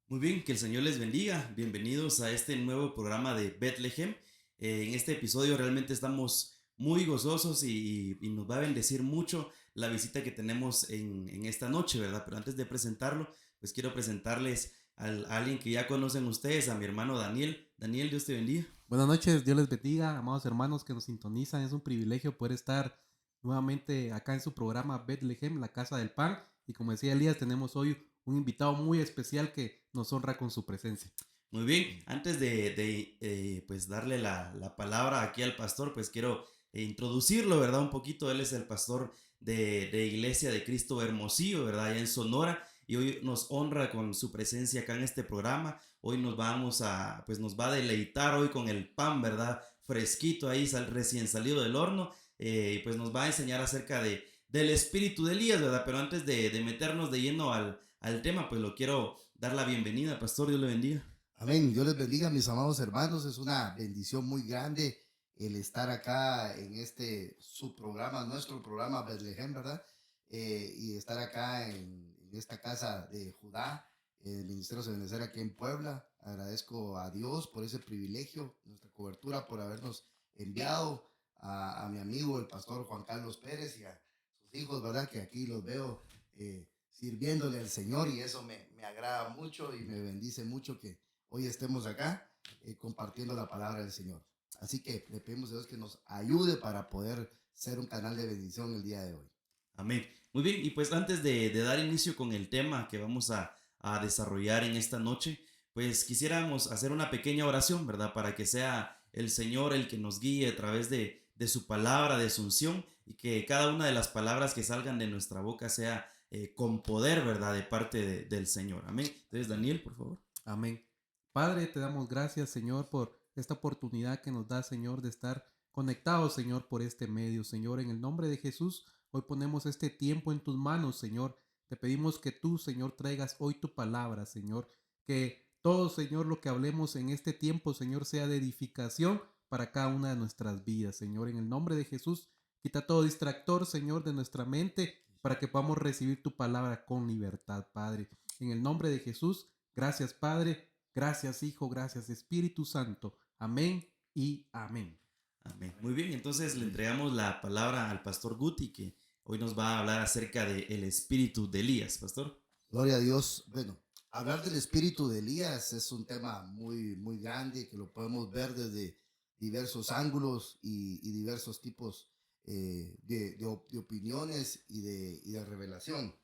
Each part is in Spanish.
Muy bien, que el Señor les bendiga. Bienvenidos a este nuevo programa de Bethlehem. En este episodio realmente estamos muy gozosos y nos va a bendecir mucho la visita que tenemos en esta noche, ¿verdad? Pero antes de presentarlo, pues quiero presentarles a alguien que ya conocen ustedes, a mi hermano Daniel. Daniel, Dios te bendiga. Buenas noches, Dios les bendiga, amados hermanos que nos sintonizan. Es un privilegio poder estar nuevamente acá en su programa Bethlehem, la Casa del Pan. Y como decía Elías, tenemos hoy un invitado muy especial que nos honra con su presencia. Muy bien, antes de pues darle la palabra aquí al pastor, pues quiero introducirlo, ¿verdad? Un poquito, él es el pastor de Iglesia de Cristo Hermosillo, ¿verdad? Allá en Sonora, y hoy nos honra con su presencia acá en este programa. Hoy pues nos va a deleitar hoy con el pan, ¿verdad? Fresquito ahí, recién salido del horno, y pues nos va a enseñar acerca del espíritu de Elías, ¿verdad? Pero antes de meternos de lleno al tema, pues lo quiero dar la bienvenida, pastor, Dios le bendiga. Amén. Dios les bendiga, mis amados hermanos. Es una bendición muy grande el estar acá en este su programa, nuestro programa Bethlehem, ¿verdad? Y estar acá en esta casa de Judá, el Ministerio de Benecer aquí en Puebla. Agradezco a Dios por ese privilegio, nuestra cobertura, por habernos enviado a mi amigo, el pastor Juan Carlos Pérez, y a sus hijos, ¿verdad? Que aquí los veo sirviéndole al Señor, y eso me agrada mucho y me bendice mucho que hoy estemos acá compartiendo la palabra del Señor. Así que le pedimos a Dios que nos ayude para poder ser un canal de bendición el día de hoy. Amén. Muy bien, y pues antes de dar inicio con el tema que vamos a desarrollar en esta noche, pues quisiéramos hacer una pequeña oración, ¿verdad? Para que sea el Señor el que nos guíe a través de su palabra, de su unción, y que cada una de las palabras que salgan de nuestra boca sea con poder, ¿verdad? De parte del Señor. Amén. Entonces, Daniel, por favor. Amén. Padre, te damos gracias, Señor, por esta oportunidad que nos da, Señor, de estar conectados, Señor, por este medio. Señor, en el nombre de Jesús, hoy ponemos este tiempo en tus manos, Señor. Te pedimos que tú, Señor, traigas hoy tu palabra, Señor. Que todo, Señor, lo que hablemos en este tiempo, Señor, sea de edificación para cada una de nuestras vidas, Señor. En el nombre de Jesús, quita todo distractor, Señor, de nuestra mente para que podamos recibir tu palabra con libertad, Padre. En el nombre de Jesús, gracias, Padre. Gracias, Hijo. Gracias, Espíritu Santo. Amén y amén. Amén. Muy bien, entonces le entregamos la palabra al pastor Guti, que hoy nos va a hablar acerca del espíritu de Elías, pastor. Gloria a Dios. Bueno, hablar del espíritu de Elías es un tema muy grande que lo podemos ver desde diversos ángulos y diversos tipos de opiniones y de revelación.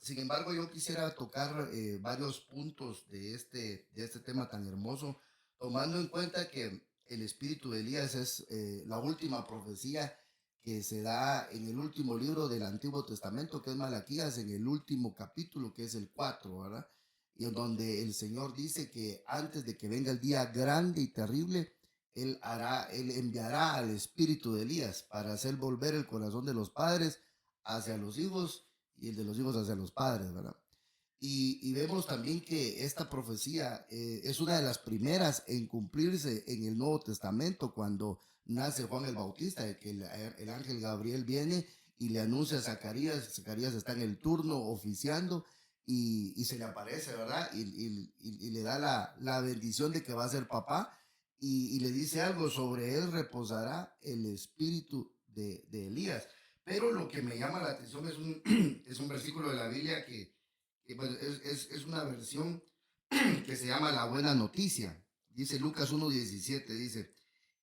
Sin embargo, yo quisiera tocar varios puntos de este tema tan hermoso, tomando en cuenta que el espíritu de Elías es la última profecía que se da en el último libro del Antiguo Testamento, que es Malaquías, en el último capítulo, que es el 4, ¿verdad? Y en donde el Señor dice que antes de que venga el día grande y terrible, Él enviará al espíritu de Elías para hacer volver el corazón de los padres hacia los hijos y el de los hijos hacia los padres, ¿verdad? Y vemos también que esta profecía es una de las primeras en cumplirse en el Nuevo Testamento, cuando nace Juan el Bautista, de que el ángel Gabriel viene y le anuncia a Zacarías. Zacarías está en el turno oficiando y se le aparece, ¿verdad? Y le da la bendición de que va a ser papá, y le dice algo: sobre él reposará el espíritu de Elías. Pero lo que me llama la atención es es un versículo de la Biblia que pues, es una versión que se llama la buena noticia. Dice Lucas 1:17, dice: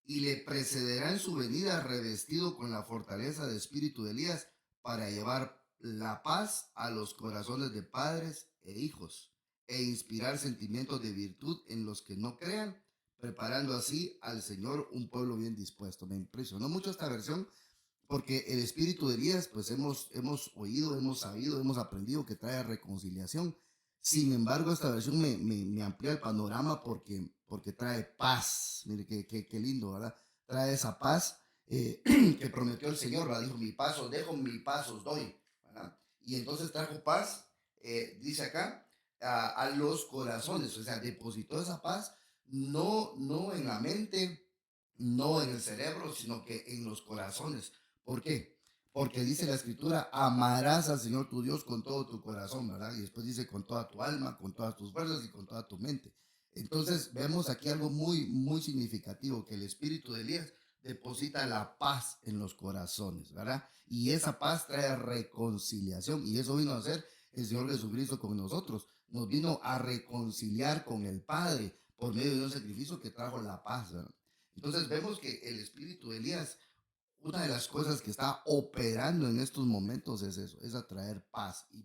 y le precederá en su venida revestido con la fortaleza de espíritu de Elías, para llevar la paz a los corazones de padres e hijos, e inspirar sentimientos de virtud en los que no crean, preparando así al Señor un pueblo bien dispuesto. Me impresionó mucho esta versión, porque el espíritu de Elías, pues hemos oído, hemos sabido, hemos aprendido que trae reconciliación. Sin embargo, esta versión me amplía el panorama, porque trae paz. Mire qué lindo, ¿verdad? Trae esa paz que prometió el Señor, ¿verdad? Dijo: mi paz os dejo, mi paz os doy, ¿verdad? Y entonces trajo paz, dice acá, a los corazones. O sea, depositó esa paz no en la mente, no en el cerebro, sino que en los corazones. ¿Por qué? Porque dice la escritura, amarás al Señor tu Dios con todo tu corazón, ¿verdad? Y después dice con toda tu alma, con todas tus fuerzas y con toda tu mente. Entonces vemos aquí algo muy, muy significativo, que el espíritu de Elías deposita la paz en los corazones, ¿verdad? Y esa paz trae reconciliación, y eso vino a hacer el Señor Jesucristo con nosotros. Nos vino a reconciliar con el Padre por medio de un sacrificio que trajo la paz, ¿verdad? Entonces vemos que el espíritu de Elías, una de las cosas que está operando en estos momentos es eso, es atraer paz. Y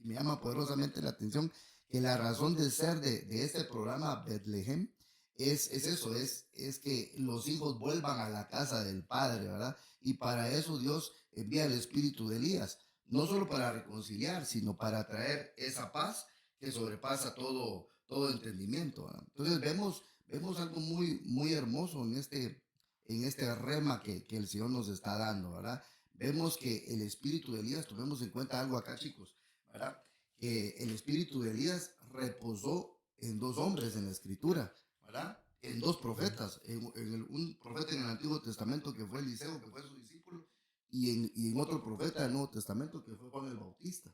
me llama poderosamente la atención que la razón de ser de este programa Bethlehem es eso, es que los hijos vuelvan a la casa del Padre, ¿verdad? Y para eso Dios envía el espíritu de Elías, no solo para reconciliar, sino para traer esa paz que sobrepasa todo entendimiento, ¿verdad? Entonces vemos algo muy, muy hermoso en este rema que el Señor nos está dando, ¿verdad? Vemos que el espíritu de Elías, tomemos en cuenta algo acá, chicos, ¿verdad? Que el espíritu de Elías reposó en dos hombres en la escritura, ¿verdad? En dos profetas, un profeta en el Antiguo Testamento que fue Eliseo, que fue su discípulo, y en otro profeta del Nuevo Testamento que fue Juan el Bautista.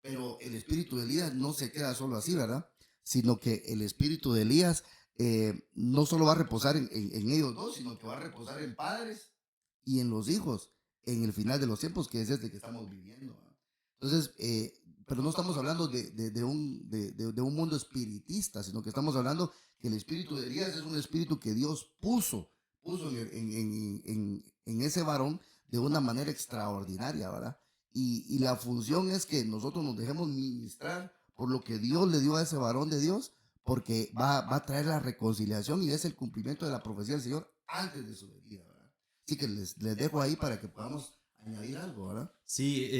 Pero el espíritu de Elías no se queda solo así, ¿verdad? Sino que el espíritu de Elías no solo va a reposar en ellos dos, sino que va a reposar en padres y en los hijos en el final de los tiempos, que es este que estamos viviendo, ¿verdad? Entonces, pero no estamos hablando de un mundo espiritista, sino que estamos hablando que el espíritu de Elías es un espíritu que Dios puso en ese varón de una manera extraordinaria, ¿verdad? Y la función es que nosotros nos dejemos ministrar por lo que Dios le dio a ese varón de Dios, porque va a traer la reconciliación y es el cumplimiento de la profecía del Señor antes de su venida, ¿verdad? Así que les dejo ahí para que podamos añadir algo, ¿verdad? Sí,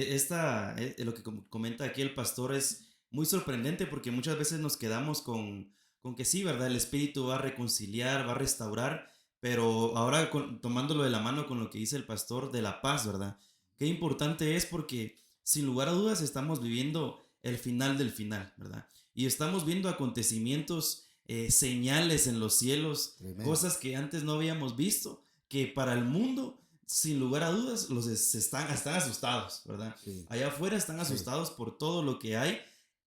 lo que comenta aquí el pastor es muy sorprendente porque muchas veces nos quedamos con que sí, ¿verdad? El Espíritu va a reconciliar, va a restaurar, pero ahora tomándolo de la mano con lo que dice el pastor de la paz, ¿verdad? Qué importante es porque sin lugar a dudas estamos viviendo el final del final, ¿verdad? Y estamos viendo acontecimientos, señales en los cielos, Tremendo. cosas que antes no habíamos visto, que para el mundo sin lugar a dudas, están asustados, ¿verdad? Sí, Allá afuera están sí, asustados por todo lo que hay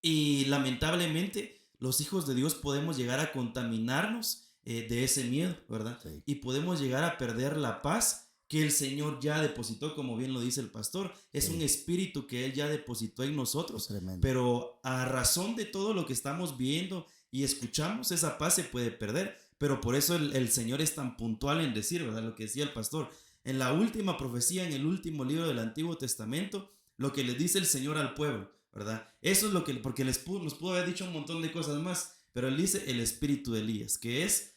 y lamentablemente los hijos de Dios podemos llegar a contaminarnos de ese miedo, ¿verdad? sí. Y podemos llegar a perder la paz que el Señor ya depositó, como bien lo dice el pastor. Es un Sí. espíritu que Él ya depositó en nosotros, Tremendo. pero a razón de todo lo que estamos viendo y escuchamos, esa paz se puede perder. Pero por eso el Señor es tan puntual en decir, ¿verdad? Lo que decía el pastor en la última profecía, en el último libro del Antiguo Testamento, lo que le dice el Señor al pueblo, ¿verdad? Eso es lo que, porque nos pudo haber dicho un montón de cosas más, pero él dice el espíritu de Elías, que es,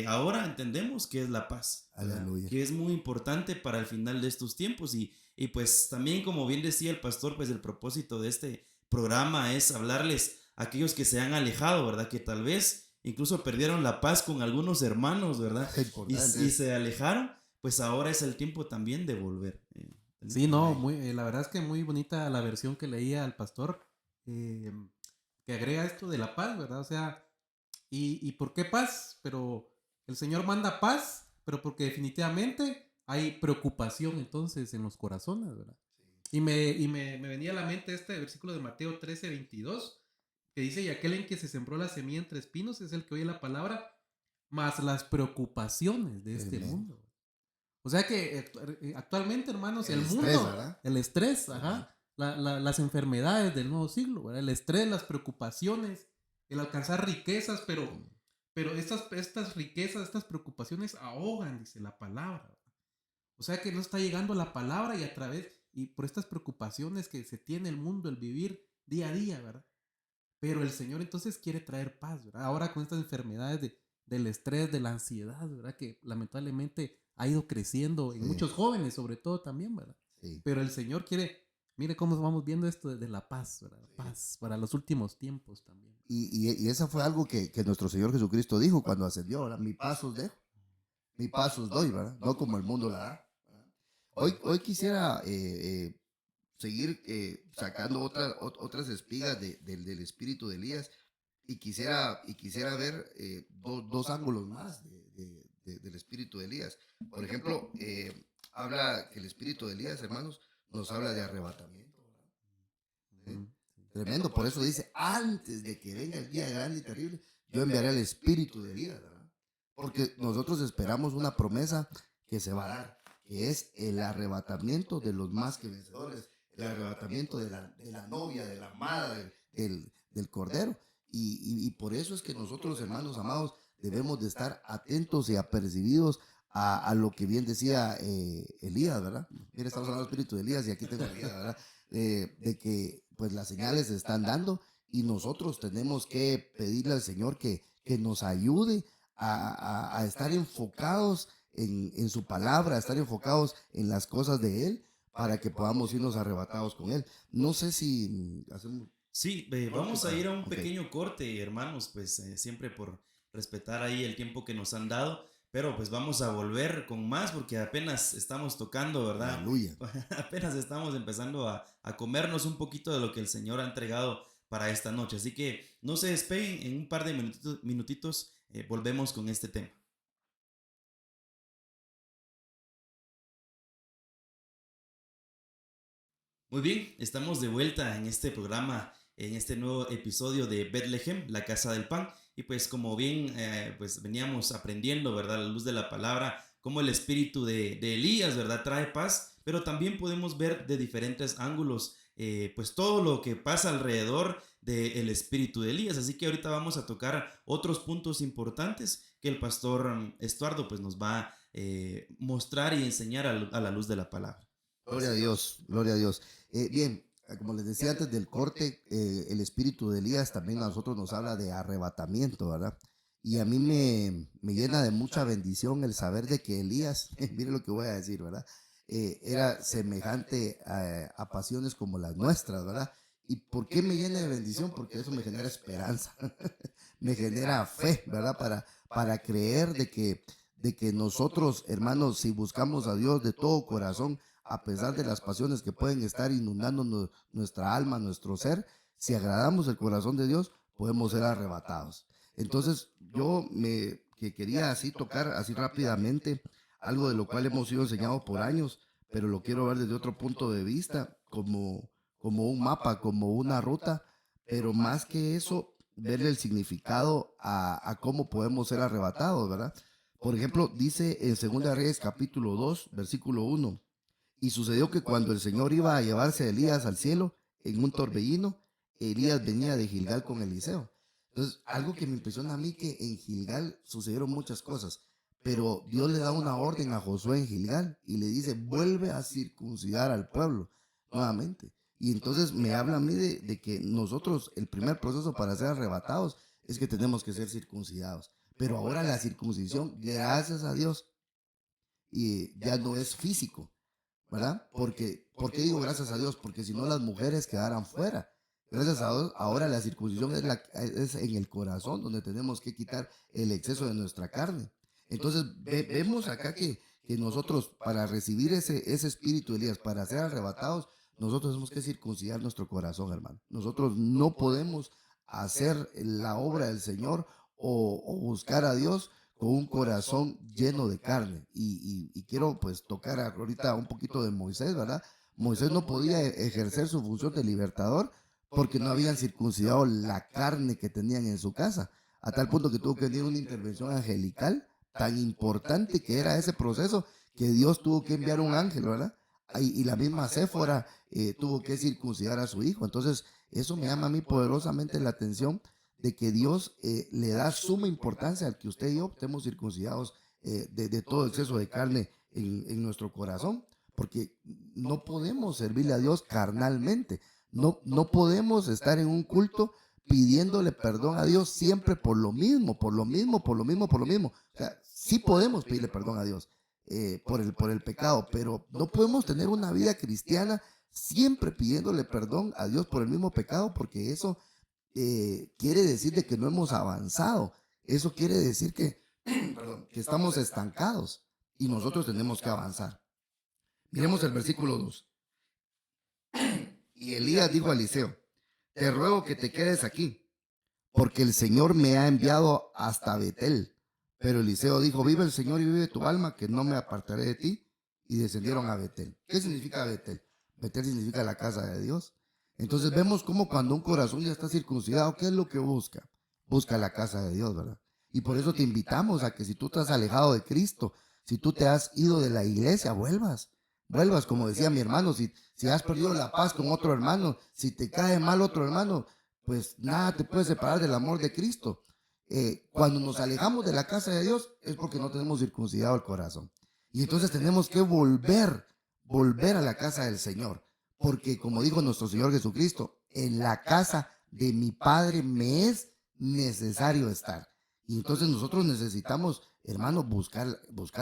ahora entendemos que es la paz, ¿verdad? Aleluya. Que es muy importante para el final de estos tiempos y pues también como bien decía el pastor, pues el propósito de este programa es hablarles a aquellos que se han alejado, ¿verdad? Que tal vez incluso perdieron la paz con algunos hermanos, ¿verdad? Y se alejaron, pues ahora es el tiempo también de volver. Sí, no, la verdad es que muy bonita la versión que leía al pastor, que agrega esto de la paz, ¿verdad? O sea, ¿y por qué paz? Pero el Señor manda paz, pero porque definitivamente hay preocupación entonces en los corazones, ¿verdad? Me venía a la mente este versículo de Mateo 13:22, que dice, y aquel en que se sembró la semilla entre espinos es el que oye la palabra, más las preocupaciones de este mundo. O sea que actualmente, hermanos, el estrés, mundo, ¿verdad? el estrés, ajá, las enfermedades del nuevo siglo, ¿verdad? El estrés, las preocupaciones, el alcanzar riquezas, pero estas riquezas, estas preocupaciones ahogan, dice la palabra, ¿verdad? O sea que no está llegando la palabra y por estas preocupaciones que se tiene el mundo, el vivir día a día, ¿verdad? Pero el Señor entonces quiere traer paz, ¿verdad? Ahora con estas enfermedades del estrés, de la ansiedad, ¿verdad? Que lamentablemente ha ido creciendo en Sí, muchos jóvenes, sobre todo también, ¿verdad? sí. Pero el Señor quiere, mire cómo vamos viendo esto de la paz, ¿verdad? La paz para los últimos tiempos también. Y eso fue algo que nuestro Señor Jesucristo dijo cuando ascendió, ¿verdad? Mi paz os dejo, mi paz os doy, ¿verdad? No como el mundo la da. Hoy quisiera seguir sacando otras espigas del espíritu de Elías y quisiera ver dos ángulos más del espíritu de Elías. Por ejemplo, habla que el espíritu de Elías, hermanos, nos habla de arrebatamiento. ¿Sí? Tremendo, por eso dice, antes de que venga el día grande y terrible, yo enviaré el espíritu de vida, ¿verdad? Porque nosotros esperamos una promesa que se va a dar, que es el arrebatamiento de los más que vencedores, el arrebatamiento de la novia, de la amada, del cordero. Y por eso es que nosotros, hermanos amados, debemos de estar atentos y apercibidos a lo que bien decía Elías, ¿verdad? Mira, estamos hablando del espíritu de Elías y aquí tengo a Elías, ¿verdad? De que pues las señales se están dando y nosotros tenemos que pedirle al Señor que nos ayude a estar enfocados en su palabra, a estar enfocados en las cosas de Él para que podamos irnos arrebatados con Él. No sé si hacemos... Sí, vamos a ir a un pequeño corte, hermanos, pues siempre por respetar ahí el tiempo que nos han dado, pero pues vamos a volver con más porque apenas estamos tocando, ¿verdad? Aleluya. Apenas estamos empezando a comernos un poquito de lo que el Señor ha entregado para esta noche. Así que no se despeguen, en un par de minutitos volvemos con este tema. Muy bien, estamos de vuelta en este programa, en este nuevo episodio de Bethlehem, la casa del pan. Y pues como bien pues veníamos aprendiendo, ¿verdad? A la luz de la palabra, cómo el espíritu de Elías, ¿verdad? Trae paz, pero también podemos ver de diferentes ángulos pues todo lo que pasa alrededor del espíritu de Elías. Así que ahorita vamos a tocar otros puntos importantes que el pastor Estuardo pues nos va a mostrar y enseñar a la luz de la palabra. Gloria a Dios, gloria a Dios. Bien, como les decía antes del corte, el espíritu de Elías también a nosotros nos habla de arrebatamiento, ¿verdad? Y a mí me llena de mucha bendición el saber de que Elías, mire lo que voy a decir, ¿verdad? Era semejante a pasiones como las nuestras, ¿verdad? ¿Y por qué me llena de bendición? Porque eso me genera esperanza, me genera fe, ¿verdad? Para creer de que nosotros, hermanos, si buscamos a Dios de todo corazón, a pesar de las pasiones que pueden estar inundando nuestra alma, nuestro ser, si agradamos el corazón de Dios, podemos ser arrebatados. Entonces, que quería así tocar así rápidamente algo de lo cual hemos sido enseñados por años, pero lo quiero ver desde otro punto de vista, como un mapa, como una ruta, pero más que eso, verle el significado a cómo podemos ser arrebatados, ¿verdad? Por ejemplo, dice en 2 Reyes capítulo 2, versículo 1. Y sucedió que cuando el Señor iba a llevarse a Elías al cielo en un torbellino, Elías venía de Gilgal con Eliseo. Entonces, algo que me impresiona a mí que en Gilgal sucedieron muchas cosas, pero Dios le da una orden a Josué en Gilgal y le dice, vuelve a circuncidar al pueblo nuevamente. Y entonces me habla a mí de que nosotros, el primer proceso para ser arrebatados es que tenemos que ser circuncidados. Pero ahora la circuncisión, gracias a Dios, y ya no es físico, ¿verdad? ¿Por qué digo gracias a Dios? Porque si no las mujeres quedaran fuera. Gracias a Dios, ahora la circuncisión es en el corazón, donde tenemos que quitar el exceso de nuestra carne. Entonces vemos acá que nosotros para recibir ese espíritu de Elías, para ser arrebatados, nosotros tenemos que circuncidar nuestro corazón, hermano. Nosotros no podemos hacer la obra del Señor o buscar a Dios con un corazón lleno de carne. Y quiero pues tocar ahorita un poquito de Moisés, ¿verdad? Moisés no podía ejercer su función de libertador porque no habían circuncidado la carne que tenían en su casa, a tal punto que tuvo que venir una intervención angelical tan importante que era ese proceso que Dios tuvo que enviar un ángel, ¿verdad? Y la misma Séfora tuvo que circuncidar a su hijo. Entonces, eso me llama a mí poderosamente la atención de que Dios le da suma importancia al que usted y yo estemos circuncidados de todo exceso de carne en nuestro corazón, porque no podemos servirle a Dios carnalmente, no podemos estar en un culto pidiéndole perdón a Dios siempre por lo mismo, por lo mismo, por lo mismo, por lo mismo. O sea, sí podemos pedirle perdón a Dios por el pecado, pero no podemos tener una vida cristiana siempre pidiéndole perdón a Dios por el mismo pecado, porque eso quiere decir de que no hemos avanzado. Eso quiere decir perdón, que estamos estancados y nosotros tenemos que avanzar. Miremos el versículo 2. Y Elías dijo a Eliseo, te ruego que te quedes aquí, porque el Señor me ha enviado hasta Betel. Pero Eliseo dijo, vive el Señor y vive tu alma, que no me apartaré de ti. Y descendieron a Betel. ¿Qué significa Betel? Betel significa la casa de Dios. Entonces vemos como cuando un corazón ya está circuncidado, ¿qué es lo que busca? Busca la casa de Dios, ¿verdad? Y por eso te invitamos a que si tú te has alejado de Cristo, si tú te has ido de la iglesia, vuelvas, como decía mi hermano, si has perdido la paz con otro hermano, si te cae mal otro hermano, pues nada te puede separar del amor de Cristo. Cuando nos alejamos de la casa de Dios es porque no tenemos circuncidado el corazón. Y entonces tenemos que volver a la casa del Señor. Porque como dijo nuestro Señor Jesucristo, en la casa de mi Padre me es necesario estar. Y entonces nosotros necesitamos, hermanos, buscar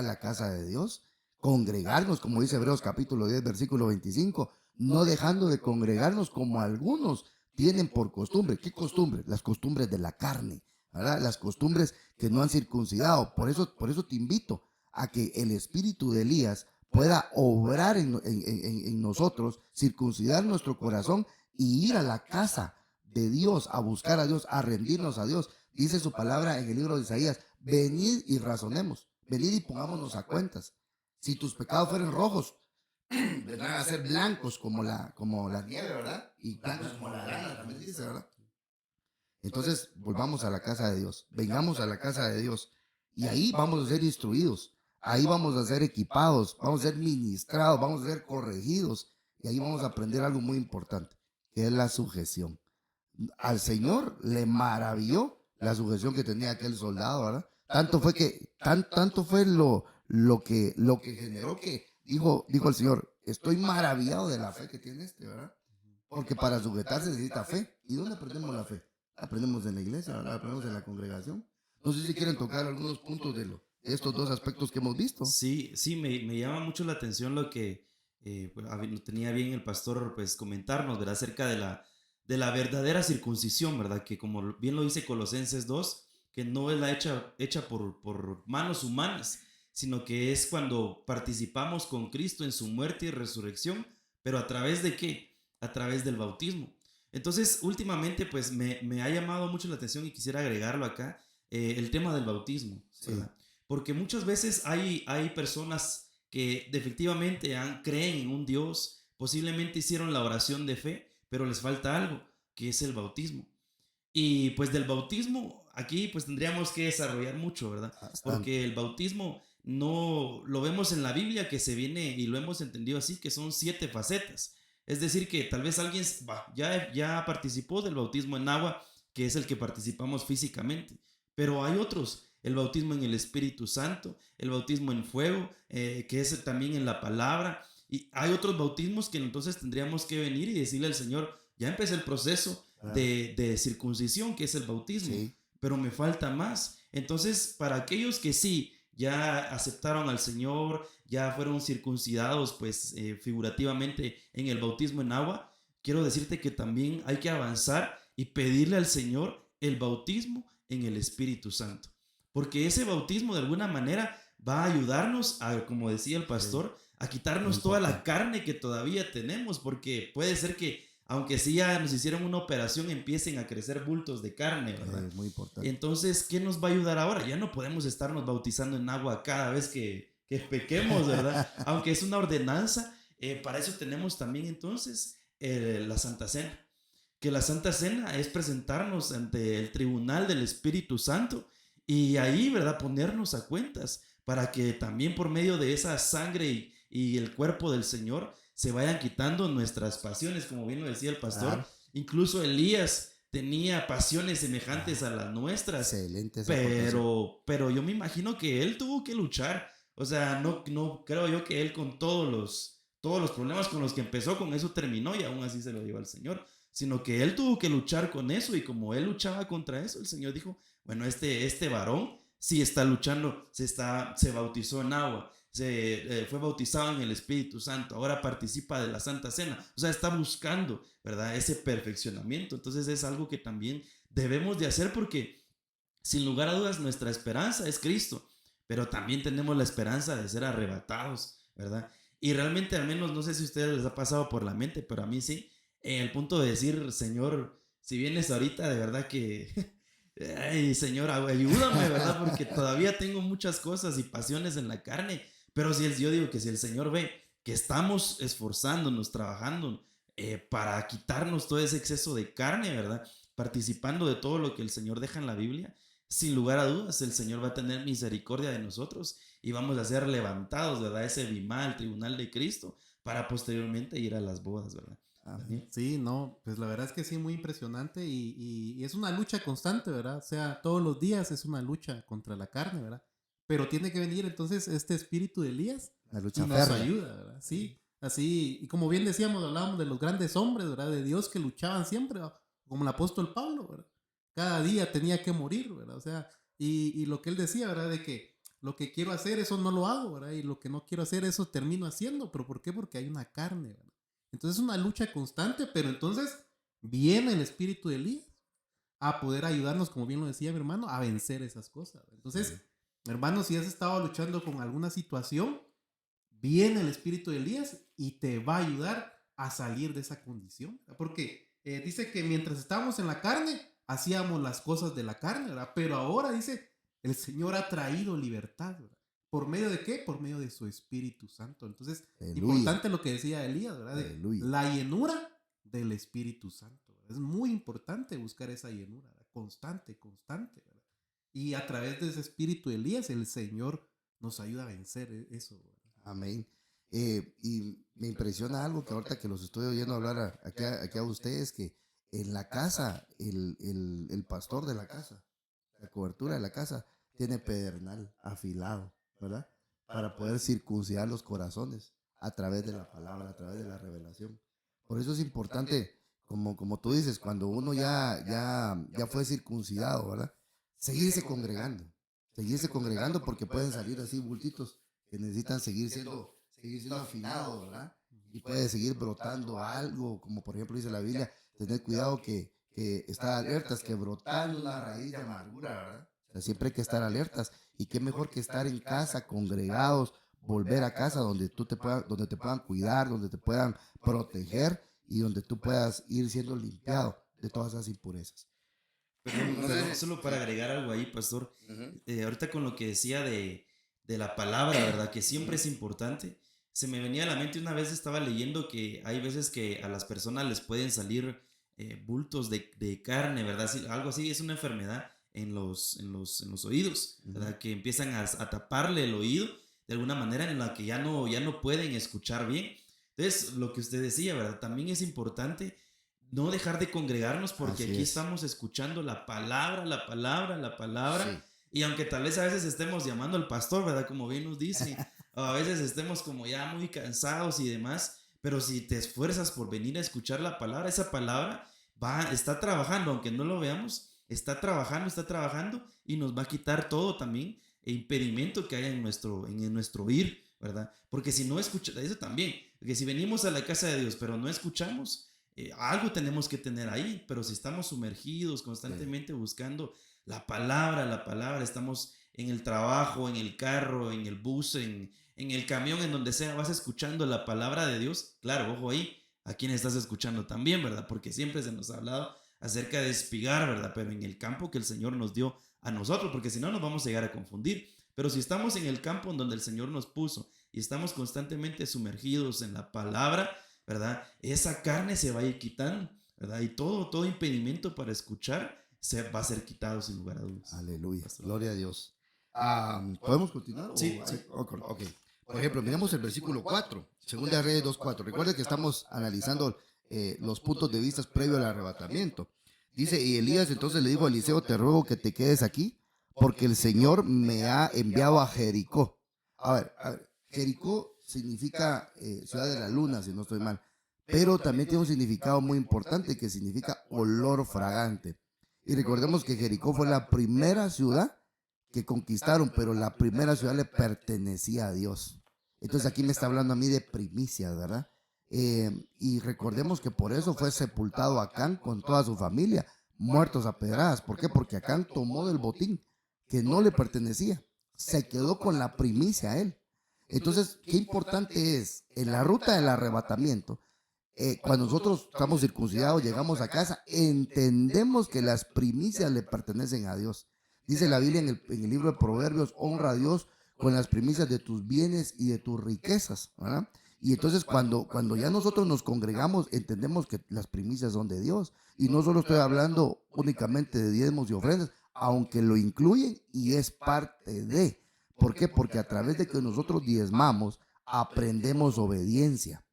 la casa de Dios, congregarnos, como dice Hebreos capítulo 10, versículo 25, no dejando de congregarnos como algunos tienen por costumbre. ¿Qué costumbre? Las costumbres de la carne, ¿verdad? Las costumbres que no han circuncidado. Por eso te invito a que el espíritu de Elías pueda obrar en nosotros, circuncidar nuestro corazón y ir a la casa de Dios, a buscar a Dios, a rendirnos a Dios. Dice su palabra en el libro de Isaías, venid y razonemos, venid y pongámonos a cuentas. Si tus pecados fueren rojos, vendrán a ser blancos como la nieve, ¿verdad? Y blancos como la lana, también dice, ¿verdad? Entonces, volvamos a la casa de Dios, vengamos a la casa de Dios y ahí vamos a ser instruidos, ahí vamos a ser equipados, vamos a ser ministrados, vamos a ser corregidos y ahí vamos a aprender algo muy importante, que es la sujeción. Al Señor le maravilló la sujeción que tenía aquel soldado, ¿verdad? Tanto fue lo que generó que dijo el Señor, estoy maravillado de la fe que tiene ¿verdad? Porque para sujetarse necesita fe. ¿Y dónde aprendemos la fe? Aprendemos en la iglesia, ¿verdad? Aprendemos en la congregación. No sé si quieren tocar algunos puntos de estos dos aspectos que hemos visto. Sí, sí, me llama mucho la atención lo que tenía bien el pastor pues comentarnos, ¿verdad? Acerca de la verdadera circuncisión, ¿verdad? Que como bien lo dice Colosenses 2, que no es la hecha por manos humanas, sino que es cuando participamos con Cristo en su muerte y resurrección, pero ¿a través de qué? A través del bautismo. Entonces, últimamente, pues me ha llamado mucho la atención y quisiera agregarlo acá, el tema del bautismo, ¿verdad? Sí. Porque muchas veces hay personas que efectivamente creen en un Dios, posiblemente hicieron la oración de fe, pero les falta algo, que es el bautismo. Y pues del bautismo, aquí pues tendríamos que desarrollar mucho, ¿verdad? Porque el bautismo no lo vemos en la Biblia que se viene y lo hemos entendido así, que son 7 facetas. Es decir, que tal vez alguien ya participó del bautismo en agua, que es el que participamos físicamente, pero hay otros. El bautismo en el Espíritu Santo, el bautismo en fuego, que es también en la palabra. Y hay otros bautismos que entonces tendríamos que venir y decirle al Señor, ya empecé el proceso de circuncisión, que es el bautismo, sí, pero me falta más. Entonces, para aquellos que sí, ya aceptaron al Señor, ya fueron circuncidados, pues figurativamente en el bautismo en agua, quiero decirte que también hay que avanzar y pedirle al Señor el bautismo en el Espíritu Santo. Porque ese bautismo de alguna manera va a ayudarnos a, como decía el pastor, a quitarnos toda la carne que todavía tenemos, porque puede ser que aunque sí ya nos hicieron una operación, empiecen a crecer bultos de carne, ¿verdad? Es muy importante. Entonces, ¿qué nos va a ayudar ahora? Ya no podemos estarnos bautizando en agua cada vez que pequemos, ¿verdad? Aunque es una ordenanza, para eso tenemos también entonces la Santa Cena. Que la Santa Cena es presentarnos ante el tribunal del Espíritu Santo y ahí, ¿verdad? Ponernos a cuentas para que también por medio de esa sangre y el cuerpo del Señor se vayan quitando nuestras pasiones, como bien lo decía el pastor. Claro. Incluso Elías tenía pasiones semejantes a las nuestras. Excelente. Pero yo me imagino que él tuvo que luchar. O sea, no creo yo que él con todos los problemas con los que empezó, con eso terminó y aún así se lo dio al Señor. Sino que él tuvo que luchar con eso y como él luchaba contra eso, el Señor dijo, bueno, este varón sí está luchando, se bautizó en agua, fue bautizado en el Espíritu Santo, ahora participa de la Santa Cena, o sea, está buscando, ¿verdad? Ese perfeccionamiento. Entonces es algo que también debemos de hacer porque sin lugar a dudas nuestra esperanza es Cristo, pero también tenemos la esperanza de ser arrebatados, ¿verdad? Y realmente, al menos, no sé si a ustedes les ha pasado por la mente, pero a mí sí, el punto de decir, Señor, si vienes ahorita, de verdad que... Ay, Señor, ayúdame, ¿verdad? Porque todavía tengo muchas cosas y pasiones en la carne. Pero yo digo que si el Señor ve que estamos esforzándonos, trabajando para quitarnos todo ese exceso de carne, ¿verdad? Participando de todo lo que el Señor deja en la Biblia, sin lugar a dudas, el Señor va a tener misericordia de nosotros y vamos a ser levantados, ¿verdad? Ese bimá, el tribunal de Cristo, para posteriormente ir a las bodas, ¿verdad? Amén. Sí, no, pues la verdad es que sí, muy impresionante y es una lucha constante, ¿verdad? O sea, todos los días es una lucha contra la carne, ¿verdad? Pero tiene que venir entonces este espíritu de Elías La y lucha nos férrea. ayuda, ¿verdad? Sí, así, y como bien decíamos, hablábamos de los grandes hombres, ¿verdad? De Dios que luchaban siempre, ¿verdad? Como el apóstol Pablo, ¿verdad? Cada día tenía que morir, ¿verdad? O sea, y lo que él decía, ¿verdad? De que lo que quiero hacer, eso no lo hago, ¿verdad? Y lo que no quiero hacer, eso termino haciendo, pero ¿por qué? Porque hay una carne, ¿verdad? Entonces es una lucha constante, pero entonces viene el espíritu de Elías a poder ayudarnos, como bien lo decía mi hermano, a vencer esas cosas. Entonces, hermano, si has estado luchando con alguna situación, viene el espíritu de Elías y te va a ayudar a salir de esa condición. Porque dice que mientras estábamos en la carne, hacíamos las cosas de la carne, ¿verdad? Pero ahora dice, el Señor ha traído libertad, ¿verdad? ¿Por medio de qué? Por medio de su Espíritu Santo. Entonces, Aleluya. importante lo que decía Elías, ¿verdad? De Aleluya. la llenura del Espíritu Santo. ¿Verdad? Es muy importante buscar esa llenura, ¿verdad? Constante, constante, ¿verdad? Y a través de ese Espíritu de Elías, el Señor nos ayuda a vencer eso, ¿verdad? Amén. Y me impresiona algo que ahorita que los estoy oyendo hablar aquí a ustedes, que en la casa, el pastor de la casa, la cobertura de la casa, tiene pedernal afilado, ¿verdad? Para poder circuncidar los corazones a través de la palabra, a través de la revelación. Por eso es importante, como tú dices, cuando uno ya fue circuncidado, ¿verdad? Seguirse congregando porque pueden salir así bultitos que necesitan seguir siendo afinados, ¿verdad? Y puede seguir brotando algo, como por ejemplo dice la Biblia, tener cuidado que estar alertas, que brotando una raíz de amargura, ¿verdad? O sea, siempre hay que estar alertas. Y qué mejor que estar en casa, congregados, volver a casa donde te puedan cuidar, donde te puedan proteger y donde tú puedas ir siendo limpiado de todas esas impurezas. Perdón, No perdón, sé. solo para agregar algo ahí, pastor. Ujú, Ahorita con lo que decía de la palabra, ¿verdad? Que siempre ujú. es importante. Se me venía a la mente una vez estaba leyendo que hay veces que a las personas les pueden salir bultos de carne, ¿verdad? Algo así, es una enfermedad en los oídos, Ujú. ¿verdad? Que empiezan a taparle el oído de alguna manera en la que ya no pueden escuchar bien. Entonces, lo que usted decía, ¿verdad? También es importante no dejar de congregarnos porque Así aquí es. estamos escuchando la palabra, la palabra, la palabra. Sí. Y aunque tal vez a veces estemos llamando al pastor, ¿verdad? Como bien nos dice, o a veces estemos como ya muy cansados y demás, pero si te esfuerzas por venir a escuchar la palabra, esa palabra está trabajando, aunque no lo veamos, está trabajando y nos va a quitar todo también el impedimento que hay en nuestro oír, ¿verdad? Porque si no escuchamos, eso también, porque si venimos a la casa de Dios, pero no escuchamos, algo tenemos que tener ahí, pero si estamos sumergidos Sí. constantemente buscando la palabra, estamos en el trabajo, en el carro, en el bus, en el camión, en donde sea, vas escuchando la palabra de Dios, claro, ojo ahí, a quién estás escuchando también, ¿verdad? Porque siempre se nos ha hablado acerca de espigar, ¿verdad? Pero en el campo que el Señor nos dio a nosotros, porque si no nos vamos a llegar a confundir. Pero si estamos en el campo en donde el Señor nos puso y estamos constantemente sumergidos en la palabra, ¿verdad? Esa carne se va a ir quitando, ¿verdad? Y todo impedimento para escuchar se va a ser quitado sin lugar a dudas. Aleluya. Pastor. Gloria a Dios. ¿Podemos continuar? Sí, sí. Ok. Por ejemplo, miremos el versículo 4, Segunda de Reyes 2:4. Recuerda que estamos analizando los puntos de vista previo al arrebatamiento. Dice, y Elías entonces le dijo a Eliseo, te ruego que te quedes aquí, porque el Señor me ha enviado a Jericó. A ver, Jericó significa ciudad de la luna, si no estoy mal, pero también tiene un significado muy importante que significa olor fragante. Y recordemos que Jericó fue la primera ciudad que conquistaron, pero la primera ciudad le pertenecía a Dios. Entonces aquí me está hablando a mí de primicias, ¿verdad? Y recordemos que por eso fue sepultado Acán con toda su familia, muertos a pedradas. ¿Por qué? Porque Acán tomó del botín que no le pertenecía. Se quedó con la primicia a él. Entonces, qué importante es en la ruta del arrebatamiento. Cuando nosotros estamos circuncidados, llegamos a casa, entendemos que las primicias le pertenecen a Dios. Dice la Biblia en el libro de Proverbios, honra a Dios con las primicias de tus bienes y de tus riquezas, ¿verdad? Y entonces cuando ya nosotros nos congregamos, entendemos que las primicias son de Dios. Y no solo estoy hablando únicamente de diezmos y ofrendas, aunque lo incluyen y es parte de. ¿Por qué? Porque a través de que nosotros diezmamos, aprendemos obediencia.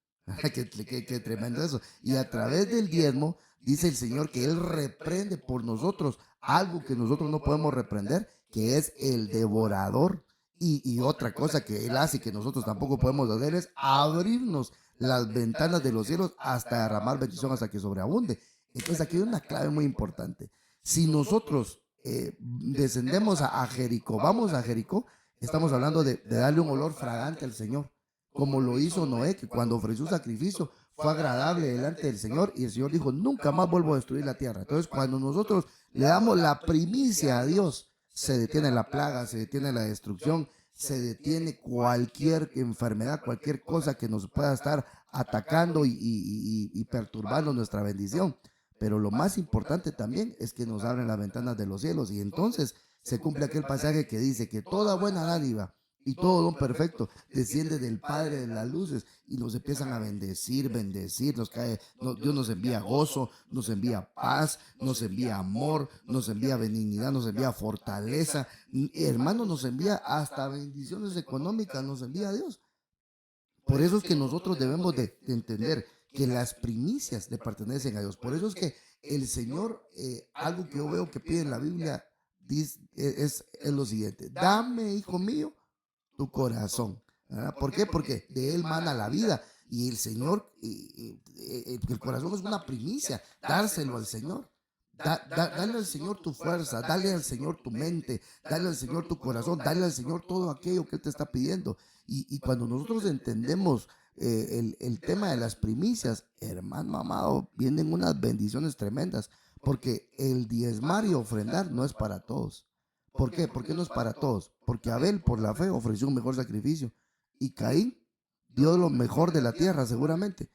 Qué tremendo eso. Y a través del diezmo, dice el Señor que Él reprende por nosotros algo que nosotros no podemos reprender, que es el devorador. Y otra cosa que Él hace y que nosotros tampoco podemos hacer es abrirnos las ventanas de los cielos hasta derramar bendición hasta que sobreabunde. Entonces aquí hay una clave muy importante. Si nosotros descendemos a Jericó, vamos a Jericó, estamos hablando de darle un olor fragante al Señor, como lo hizo Noé, que cuando ofreció sacrificio fue agradable delante del Señor y el Señor dijo, nunca más vuelvo a destruir la tierra. Entonces cuando nosotros le damos la primicia a Dios, se detiene la plaga, se detiene la destrucción, se detiene cualquier enfermedad, cualquier cosa que nos pueda estar atacando y perturbando nuestra bendición. Pero lo más importante también es que nos abren las ventanas de los cielos y entonces se cumple aquel pasaje que dice que toda buena dádiva y todo don perfecto desciende del Padre de las luces y nos empiezan a bendecir, nos cae, Dios nos envía gozo, nos envía paz, nos envía amor, nos envía benignidad, nos envía fortaleza, hermano, nos envía hasta bendiciones económicas, nos envía Dios. Por eso es que nosotros debemos de entender que las primicias le pertenecen a Dios. Por eso es que el Señor, algo que yo veo que pide en la Biblia, es lo siguiente: dame, hijo mío, tu corazón. ¿Verdad? ¿Por qué? Porque de él mana la vida. Y el Señor, el corazón es una primicia, dárselo al Señor. Dale al Señor tu fuerza, dale al Señor tu mente, dale al Señor tu corazón, dale al Señor todo aquello que Él te está pidiendo. Y cuando nosotros entendemos el tema de las primicias, hermano amado, vienen unas bendiciones tremendas, porque el diezmar y ofrendar no es para todos. ¿Por qué? ¿Por qué no es para todos? Porque Abel, por la fe, ofreció un mejor sacrificio y Caín dio lo mejor de la tierra seguramente,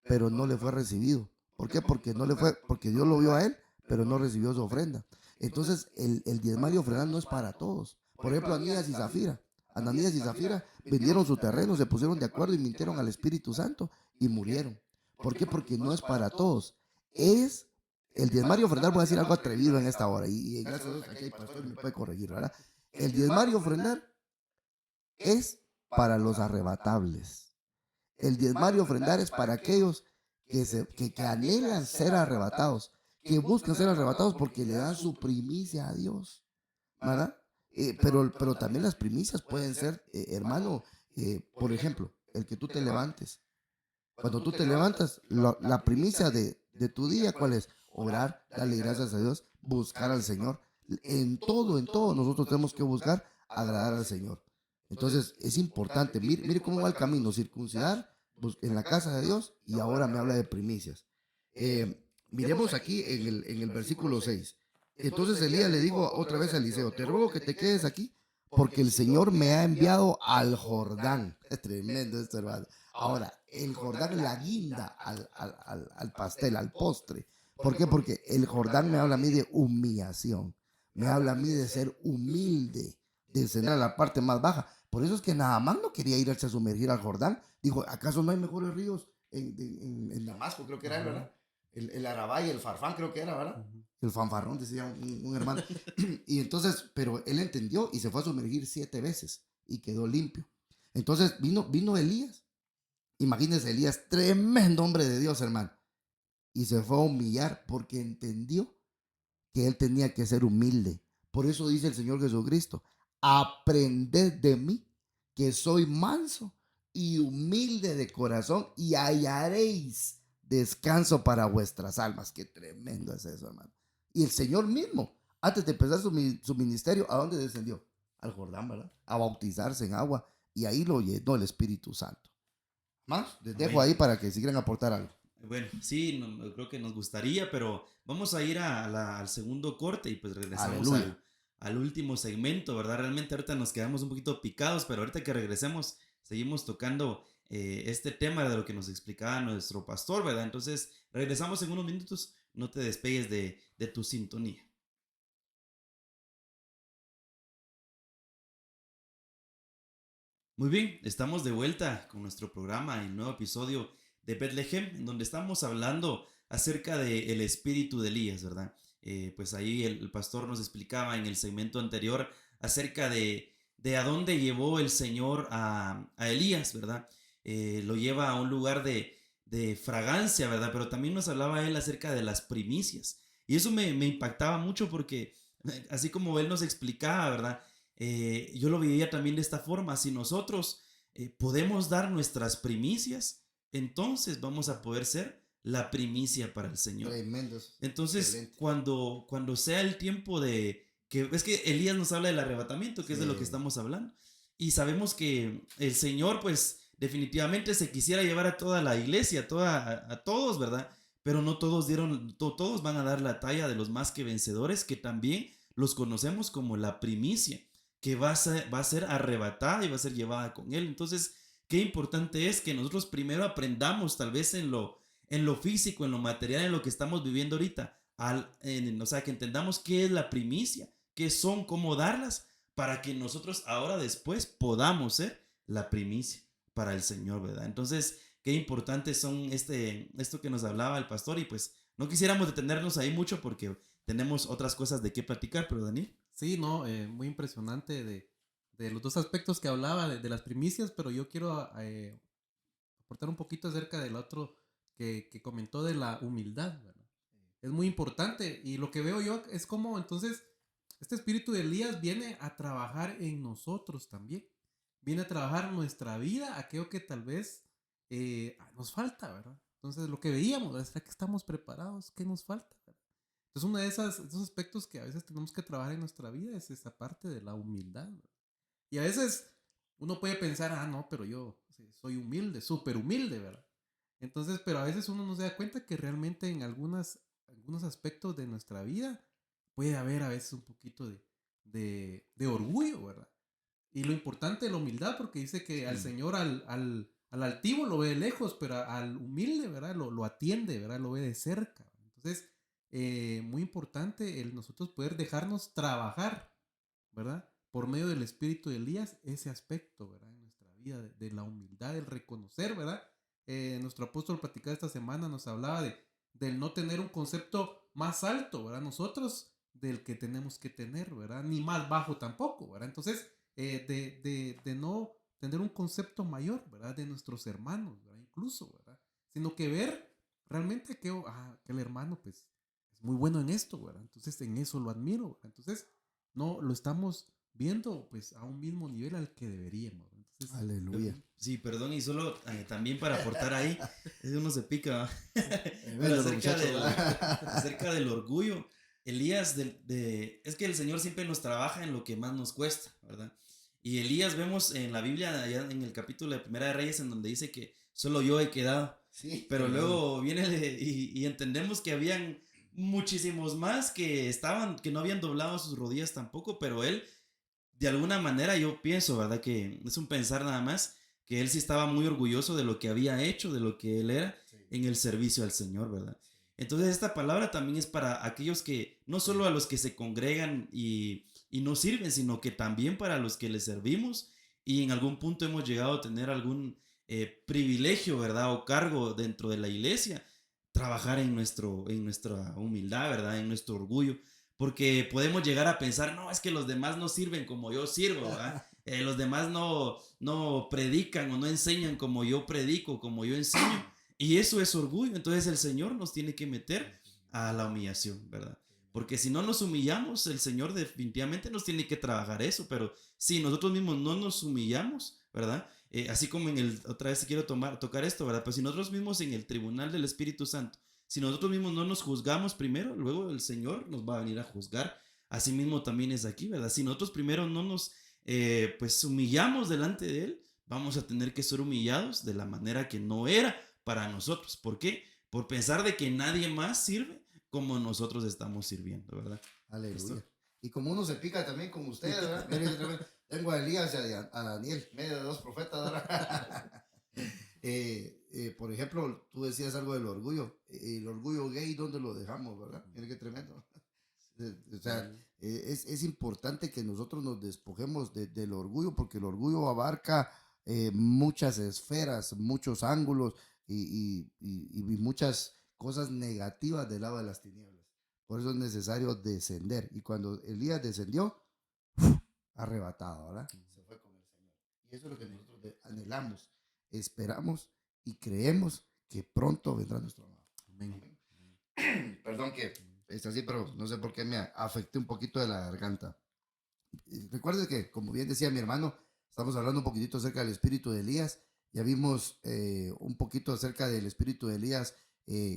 pero no le fue recibido. ¿Por qué? Porque no le fue, porque Dios lo vio a él, pero no recibió su ofrenda. Entonces, el diezmar y ofrendar no es para todos. Por ejemplo, Ananías y Zafira. Ananías y Zafira vendieron su terreno, se pusieron de acuerdo y mintieron al Espíritu Santo y murieron. ¿Por qué? Porque no es para todos. Es el diezmar y ofrendar. Voy a decir algo atrevido en esta hora y gracias a Dios aquí hay pastor y me puede corregir, ¿verdad? El diezmar y ofrendar es para los arrebatables. El diezmar y ofrendar es para aquellos que anhelan ser arrebatados, que buscan ser arrebatados porque le dan su primicia a Dios, ¿verdad? Pero también las primicias pueden ser, hermano, por ejemplo, el que tú te levantes. Cuando tú te levantas, la primicia de tu día, ¿cuál es? Orar, darle gracias a Dios, buscar al Señor. En todo, nosotros tenemos que buscar agradar al Señor. Entonces, es importante. Mire cómo va el camino: circuncidar en la casa de Dios, y ahora me habla de primicias. Miremos aquí en el versículo 6. Entonces Elías le dijo otra vez a Eliseo: te ruego que te quedes aquí, porque el Señor me ha enviado al Jordán. Es tremendo esto, hermano. Ahora, el Jordán la guinda al pastel, al postre. ¿Por qué? Porque el Jordán me habla a mí de humillación. Me habla a mí de ser humilde, de descender a la parte más baja. Por eso es que Naamán no quería irse a sumergir al Jordán. Dijo: ¿acaso no hay mejores ríos en Damasco? Creo que era él, ¿verdad? El Arabá y el Farfán, creo que era, ¿verdad? El fanfarrón, decía un hermano. Y entonces, pero él entendió y se fue a sumergir 7 veces y quedó limpio. Entonces vino Elías. Imagínense, Elías, tremendo hombre de Dios, hermano. Y se fue a humillar porque entendió que él tenía que ser humilde. Por eso dice el Señor Jesucristo: aprended de mí, que soy manso y humilde de corazón, y hallaréis descanso para vuestras almas. Qué tremendo es eso, hermano. Y el Señor mismo, antes de empezar su ministerio, ¿a dónde descendió? Al Jordán, ¿verdad? A bautizarse en agua, y ahí lo llenó el Espíritu Santo. Más, les dejo ahí para que si quieren aportar algo. Bueno, sí, creo que nos gustaría, pero vamos a ir al segundo corte y pues regresamos al último segmento, ¿verdad? Realmente ahorita nos quedamos un poquito picados, pero ahorita que regresemos seguimos tocando este tema de lo que nos explicaba nuestro pastor, ¿verdad? Entonces regresamos en unos minutos, no te despegues de tu sintonía. Muy bien, estamos de vuelta con nuestro programa, el nuevo episodio de Bethlehem, en donde estamos hablando acerca del espíritu de Elías, ¿verdad? Pues ahí el pastor nos explicaba en el segmento anterior acerca de a dónde llevó el Señor a Elías, ¿verdad? Lo lleva a un lugar de fragancia, ¿verdad? Pero también nos hablaba él acerca de las primicias. Y eso me impactaba mucho porque, así como él nos explicaba, ¿verdad? Yo lo veía también de esta forma. Si nosotros podemos dar nuestras primicias, entonces vamos a poder ser la primicia para el Señor. Tremendos. Entonces, Excelente. cuando sea el tiempo que es que Elías nos habla del arrebatamiento, que es de lo que Sí. estamos hablando. Y sabemos que el Señor, pues, definitivamente se quisiera llevar a toda la iglesia, a todos, ¿verdad? Pero no todos todos van a dar la talla de los más que vencedores, que también los conocemos como la primicia, que va a ser arrebatada y va a ser llevada con él. Entonces, qué importante es que nosotros primero aprendamos, tal vez en lo físico, en lo material, en lo que estamos viviendo ahorita, o sea, que entendamos qué es la primicia, qué son, cómo darlas, para que nosotros ahora después podamos ser la primicia para el Señor, ¿verdad? Entonces, qué importantes son esto que nos hablaba el pastor, y pues no quisiéramos detenernos ahí mucho porque tenemos otras cosas de qué platicar, pero Daniel. Sí, no, muy impresionante de los dos aspectos que hablaba de las primicias, pero yo quiero aportar un poquito acerca del otro que comentó de la humildad, ¿verdad? Es muy importante y lo que veo yo es como entonces este espíritu de Elías viene a trabajar en nosotros también, viene a trabajar nuestra vida, aquello que tal vez nos falta, ¿verdad? Entonces lo que veíamos, ¿verdad? ¿Será que estamos preparados? ¿Qué nos falta? ¿Verdad? Entonces uno de esos aspectos que a veces tenemos que trabajar en nuestra vida es esa parte de la humildad, ¿verdad? Y a veces uno puede pensar, ah, no, pero yo sí, soy humilde, súper humilde, ¿verdad? Entonces, pero a veces uno no se da cuenta que realmente en algunos aspectos de nuestra vida puede haber a veces un poquito de orgullo, ¿verdad? Y lo importante es la humildad, porque dice que al Sí. Señor, al altivo lo ve de lejos, pero al humilde, ¿verdad? Lo atiende, ¿verdad? Lo ve de cerca. Entonces, muy importante el nosotros poder dejarnos trabajar, ¿verdad? Por medio del espíritu de Elías, ese aspecto, ¿verdad? En nuestra vida, de la humildad, del reconocer, ¿verdad? Nuestro apóstol platicado esta semana nos hablaba del no tener un concepto más alto, ¿verdad? Nosotros del que tenemos que tener, ¿verdad? Ni más bajo tampoco, ¿verdad? Entonces, de no tener un concepto mayor, ¿verdad? De nuestros hermanos, ¿verdad? Incluso, ¿verdad? Sino que ver realmente que el hermano, pues, es muy bueno en esto, ¿verdad? Entonces, en eso lo admiro, ¿verdad? Entonces, no lo estamos viendo, pues, a un mismo nivel al que deberíamos, ¿verdad? Entonces, Aleluya. Sí, perdón, y solo también para aportar ahí, es que uno se pica, ¿va? Pero Tremendo los muchachos, ¿verdad? acerca del orgullo, Elías, es que el Señor siempre nos trabaja en lo que más nos cuesta, ¿verdad? Y Elías vemos en la Biblia, allá en el capítulo de Primera de Reyes, en donde dice que solo yo he quedado, Sí, pero tremendo. luego viene y entendemos que habían muchísimos más que no habían doblado sus rodillas tampoco, pero él de alguna manera yo pienso, ¿verdad? Que es un pensar nada más, que él sí estaba muy orgulloso de lo que había hecho, de lo que él era Sí, en el servicio al Señor, ¿verdad? sí, Entonces esta palabra también es para aquellos que, no sí. solo a los que se congregan y no sirven, sino que también para los que les servimos y en algún punto hemos llegado a tener algún privilegio, ¿verdad? O cargo dentro de la iglesia, trabajar en nuestra humildad, ¿verdad? En nuestro orgullo, porque podemos llegar a pensar, no, es que los demás no sirven como yo sirvo, ¿verdad? Los demás no predican o no enseñan como yo predico, como yo enseño, y eso es orgullo. Entonces el Señor nos tiene que meter a la humillación, ¿verdad? Porque si no nos humillamos, el Señor definitivamente nos tiene que trabajar eso, pero si nosotros mismos no nos humillamos, ¿verdad? Así como otra vez quiero tocar esto, ¿verdad? Pues si nosotros mismos en el tribunal del Espíritu Santo, si nosotros mismos no nos juzgamos primero, luego el Señor nos va a venir a juzgar. Así mismo también es aquí, ¿verdad? Si nosotros primero no nos pues humillamos delante de Él, vamos a tener que ser humillados de la manera que no era para nosotros. ¿Por qué? Por pensar de que nadie más sirve como nosotros estamos sirviendo, ¿verdad? Aleluya. ¿Pastor? Y como uno se pica también con ustedes, ¿verdad? Mire, tengo a Elías y a Daniel, medio de dos profetas, ¿verdad? Por ejemplo, tú decías algo del orgullo. El orgullo gay, ¿dónde lo dejamos, verdad? Mire qué tremendo. O sea, Sí, es importante que nosotros nos despojemos del orgullo, porque el orgullo abarca muchas esferas, muchos ángulos y muchas cosas negativas del lado de las tinieblas. Por eso es necesario descender. Y cuando Elías descendió, arrebatado, ¿verdad? Se fue con el Señor. Y eso es lo que nosotros anhelamos, esperamos y creemos que pronto vendrá nuestro amado. Amén. Perdón que es así, pero no sé por qué me afecté un poquito de la garganta. Recuerde que, como bien decía mi hermano, estamos hablando un poquitito acerca del espíritu de Elías. Ya vimos un poquito acerca del espíritu de Elías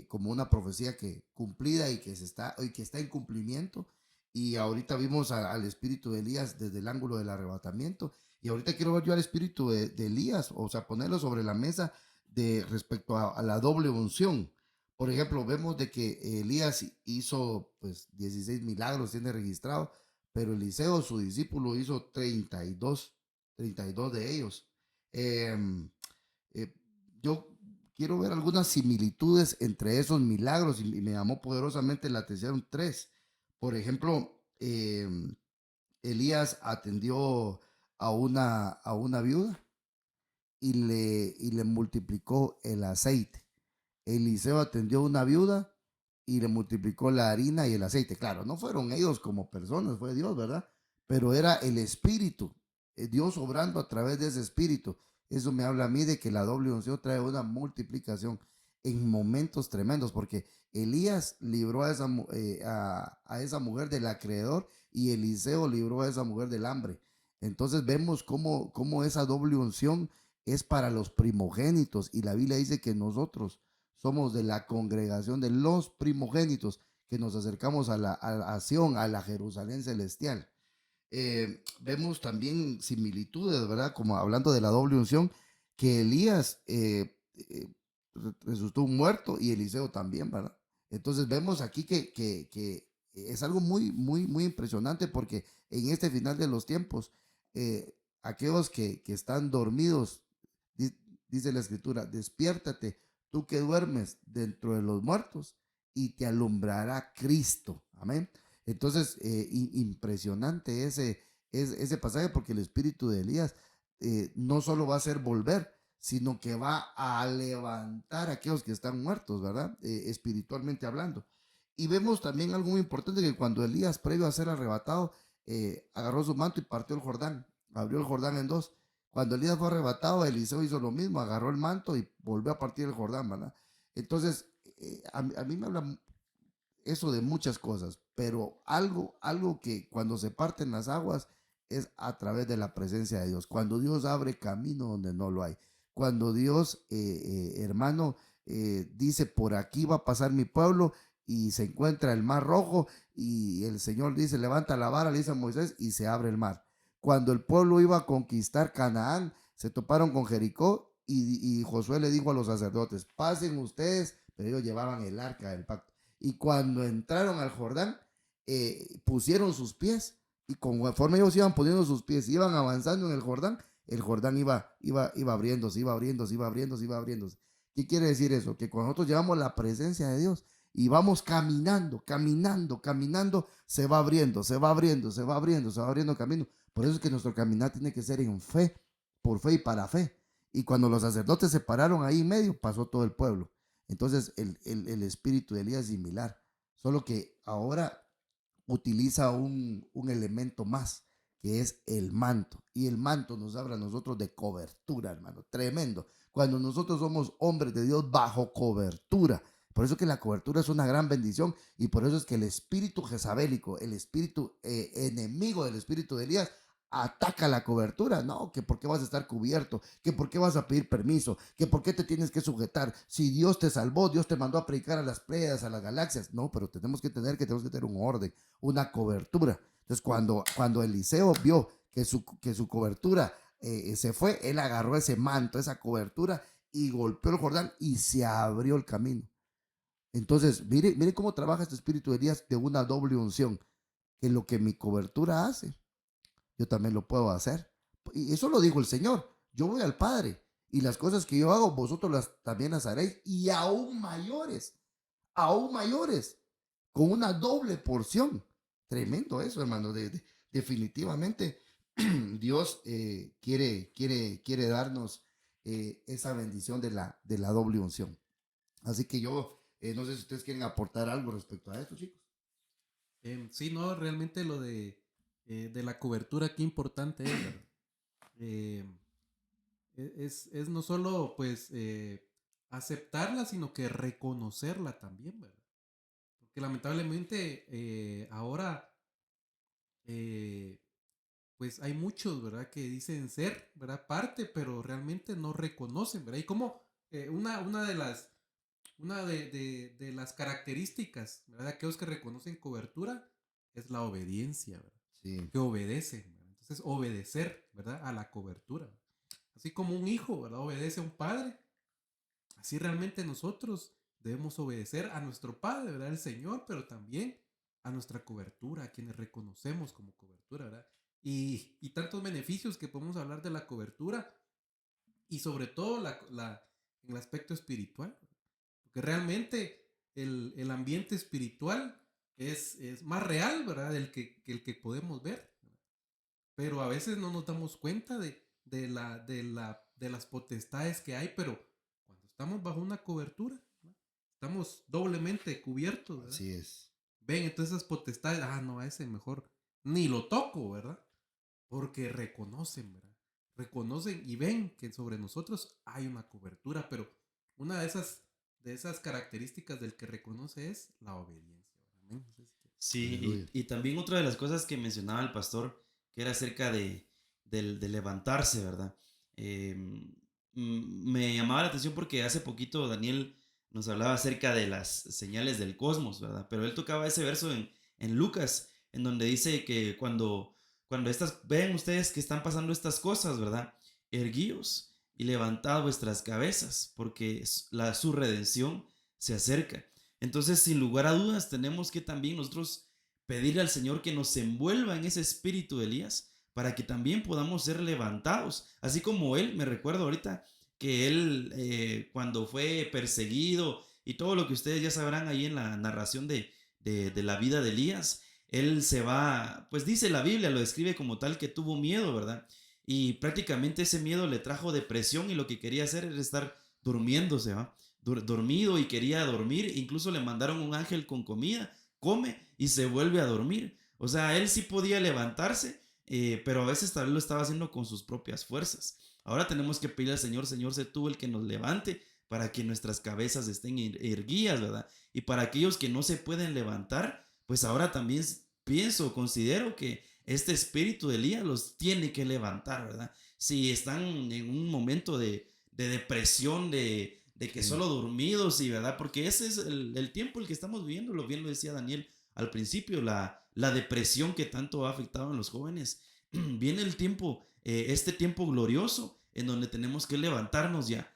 como una profecía que cumplida y que está en cumplimiento. Y ahorita vimos al espíritu de Elías desde el ángulo del arrebatamiento. Y ahorita quiero ver yo al espíritu de Elías, o sea, ponerlo sobre la mesa respecto a la doble unción. Por ejemplo, vemos de que Elías hizo pues 16 milagros, tiene registrado, pero Eliseo, su discípulo, hizo 32 de ellos. Eh, eh, yo quiero ver algunas similitudes entre esos milagros y me llamó poderosamente la atención tres. Por ejemplo, Elías atendió a una viuda y le multiplicó el aceite. Eliseo atendió a una viuda y le multiplicó la harina y el aceite. Claro, no fueron ellos como personas, fue Dios, ¿verdad? Pero era el Espíritu, Dios obrando a través de ese Espíritu. Eso me habla a mí de que la doble unción trae una multiplicación en momentos tremendos, porque Elías libró a esa mujer del acreedor y Eliseo libró a esa mujer del hambre. Entonces vemos cómo esa doble unción es para los primogénitos, y la Biblia dice que nosotros somos de la congregación de los primogénitos que nos acercamos a Sión, a la Jerusalén celestial. Vemos también similitudes, ¿verdad? Como hablando de la doble unción, que Elías resultó muerto y Eliseo también, ¿verdad? Entonces vemos aquí que es algo muy, muy, muy impresionante, porque en este final de los tiempos, aquellos que están dormidos, dice la escritura, despiértate, tú que duermes dentro de los muertos, y te alumbrará Cristo. Amén. Entonces, impresionante ese pasaje, porque el espíritu de Elías no solo va a hacer volver, sino que va a levantar a aquellos que están muertos, ¿verdad? Espiritualmente hablando. Y vemos también algo muy importante, que cuando Elías, previo a ser arrebatado, agarró su manto y partió el Jordán, abrió el Jordán en dos. Cuando Elías fue arrebatado, Eliseo hizo lo mismo, agarró el manto y volvió a partir el Jordán, ¿verdad? Entonces, a mí me habla eso de muchas cosas, pero algo que cuando se parten las aguas es a través de la presencia de Dios. Cuando Dios abre camino donde no lo hay. Cuando Dios, hermano, dice, por aquí va a pasar mi pueblo, y se encuentra el mar rojo, y el Señor dice, levanta la vara, le dice a Moisés, y se abre el mar. Cuando el pueblo iba a conquistar Canaán, se toparon con Jericó, y Josué le dijo a los sacerdotes, pasen ustedes, pero ellos llevaban el arca del pacto. Y cuando entraron al Jordán, pusieron sus pies, y conforme ellos iban poniendo sus pies, iban avanzando en el Jordán iba abriéndose, iba abriéndose, iba abriéndose, iba abriéndose. ¿Qué quiere decir eso? Que cuando nosotros llevamos la presencia de Dios y vamos caminando, caminando, caminando, se va abriendo, se va abriendo, se va abriendo, se va abriendo camino. Por eso es que nuestro caminar tiene que ser en fe, por fe y para fe. Y cuando los sacerdotes se pararon ahí en medio, pasó todo el pueblo. Entonces el espíritu de Elías es similar, solo que ahora utiliza un elemento más, que es el manto. Y el manto nos habla a nosotros de cobertura, hermano, tremendo. Cuando nosotros somos hombres de Dios bajo cobertura. Por eso que la cobertura es una gran bendición, y por eso es que el espíritu jezabélico, el espíritu enemigo del espíritu de Elías, ataca la cobertura. No, que por qué vas a estar cubierto, que por qué vas a pedir permiso, que por qué te tienes que sujetar. Si Dios te salvó, Dios te mandó a predicar a las pleiades, a las galaxias. No, pero tenemos que tener un orden, una cobertura. Entonces cuando Eliseo vio que su cobertura se fue, él agarró ese manto, esa cobertura, y golpeó el Jordán y se abrió el camino. Entonces, mire cómo trabaja este espíritu de Elías, de una doble unción, que lo que mi cobertura hace, yo también lo puedo hacer. Y eso lo dijo el Señor. Yo voy al Padre, y las cosas que yo hago, vosotros también las haréis, y aún mayores, con una doble porción. Tremendo eso, hermano, definitivamente. Dios quiere darnos esa bendición de la doble unción. Así que yo no sé si ustedes quieren aportar algo respecto a esto, chicos. Sí, no, realmente lo de la cobertura, qué importante es, ¿verdad? Eh, es no solo pues aceptarla, sino que reconocerla también, ¿verdad? Porque lamentablemente ahora eh, pues hay muchos, ¿verdad? Que dicen ser, ¿verdad? Parte, pero realmente no reconocen, ¿verdad? Y como una de las características, ¿verdad? De aquellos que reconocen cobertura es la obediencia, ¿verdad? Sí, Que obedecen, ¿verdad? Entonces, obedecer, ¿verdad? A la cobertura. Así como un hijo, ¿verdad? Obedece a un padre, así realmente nosotros debemos obedecer a nuestro padre, ¿verdad? El Señor, pero también a nuestra cobertura, a quienes reconocemos como cobertura, ¿verdad? Y tantos beneficios que podemos hablar de la cobertura y sobre todo en el aspecto espiritual. Porque realmente el ambiente espiritual es más real, ¿verdad? Que el que podemos ver. Pero a veces no nos damos cuenta de las potestades que hay, pero cuando estamos bajo una cobertura, ¿no? Estamos doblemente cubiertos, ¿verdad? así es. Ven, entonces esas potestades, no, a ese mejor ni lo toco, ¿verdad? Porque reconocen, ¿verdad? Reconocen y ven que sobre nosotros hay una cobertura, pero una de esas características del que reconoce es la obediencia. ¿Verdad? No sé Sí, Aleluya. y también otra de las cosas que mencionaba el pastor, que era acerca de levantarse, ¿verdad? Me llamaba la atención porque hace poquito Daniel nos hablaba acerca de las señales del cosmos, ¿verdad? Pero él tocaba ese verso en Lucas, en donde dice que cuando ven ustedes que están pasando estas cosas, ¿verdad? Erguíos y levantad vuestras cabezas, porque su redención se acerca. Entonces, sin lugar a dudas, tenemos que también nosotros pedirle al Señor que nos envuelva en ese espíritu de Elías para que también podamos ser levantados. Así como él, me recuerdo ahorita que él cuando fue perseguido y todo lo que ustedes ya sabrán ahí en la narración de la vida de Elías, él se va, pues dice la Biblia, lo describe como tal que tuvo miedo, ¿verdad? Y prácticamente ese miedo le trajo depresión y lo que quería hacer era estar durmiéndose, ¿va? Dormido y quería dormir, incluso le mandaron un ángel con comida, come y se vuelve a dormir. O sea, él sí podía levantarse, pero a veces tal vez lo estaba haciendo con sus propias fuerzas. Ahora tenemos que pedirle al Señor, Señor, sé tú el que nos levante para que nuestras cabezas estén erguidas, ¿verdad? Y para aquellos que no se pueden levantar, pues ahora también pienso, considero que este espíritu de Elías los tiene que levantar, ¿verdad? Si están en un momento de depresión, de que Sí, solo dormidos y verdad, porque ese es el tiempo el que estamos viviendo, lo bien lo decía Daniel al principio, la depresión que tanto ha afectado a los jóvenes. Viene el tiempo, este tiempo glorioso en donde tenemos que levantarnos ya.